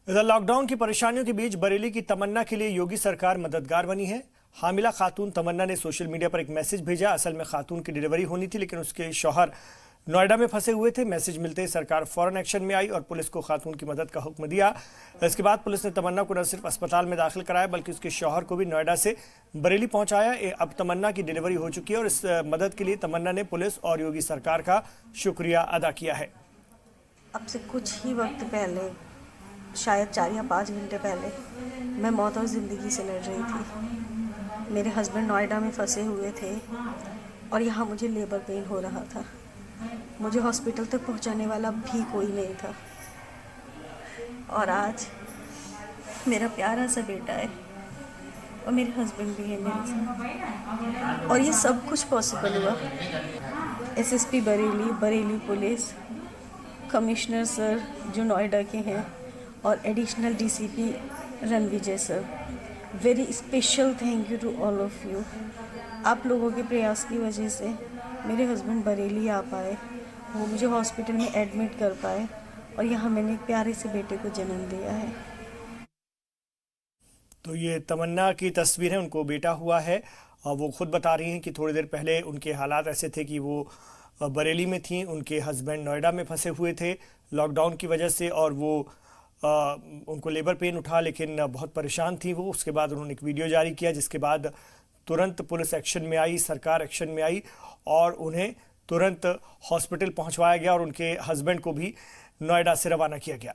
इधर लॉकडाउन की परेशानियों के बीच बरेली की तमन्ना के लिए योगी सरकार मददगार बनी है। हामिला खातून तमन्ना ने सोशल मीडिया पर एक मैसेज भेजा। असल में खातून की डिलीवरी होनी थी, लेकिन उसके शौहर नोएडा में फंसे हुए थे। मैसेज मिलते ही सरकार फौरन एक्शन में आई और पुलिस को खातून की मदद का हुक्म दिया। इसके बाद पुलिस ने तमन्ना को न सिर्फ अस्पताल में दाखिल कराया, बल्कि उसके शौहर को भी नोएडा से बरेली पहुंचाया। अब तमन्ना की डिलीवरी हो चुकी है और इस मदद के लिए तमन्ना ने पुलिस और योगी सरकार का शुक्रिया अदा किया है। अब से कुछ ही वक्त पहले, शायद 4 या 5 घंटे पहले, मैं मौत और ज़िंदगी से लड़ रही थी। मेरे हस्बैंड नोएडा में फंसे हुए थे और यहाँ मुझे लेबर पेन हो रहा था। मुझे हॉस्पिटल तक पहुँचाने वाला भी कोई नहीं था। और आज मेरा प्यारा सा बेटा है और मेरे हस्बैंड भी है मेरे साथ। और ये सब कुछ पॉसिबल हुआ SSP Bareilly police, commissioner sir जो नोएडा के हैं, और additional DCP Ranvijay sir. Very special thank you to all of you. आप लोगों के प्रयास की वजह से मेरे हस्बैंड बरेली आ पाए, वो मुझे हॉस्पिटल में एडमिट कर पाए और यहाँ मैंने एक प्यारे से बेटे को जन्म दिया है। तो ये तमन्ना की तस्वीर है, उनको बेटा हुआ है और वो खुद बता रही हैं कि थोड़ी देर पहले उनके हालात ऐसे थे कि वो बरेली में थी, उनके हस्बैंड नोएडा में फंसे हुए थे लॉकडाउन की वजह से, और वो उनको लेबर पेन उठा, लेकिन बहुत परेशान थी वो। उसके बाद उन्होंने एक वीडियो जारी किया, जिसके बाद तुरंत पुलिस एक्शन में आई, सरकार एक्शन में आई और उन्हें तुरंत हॉस्पिटल पहुंचवाया गया और उनके हस्बैंड को भी नोएडा से रवाना किया गया।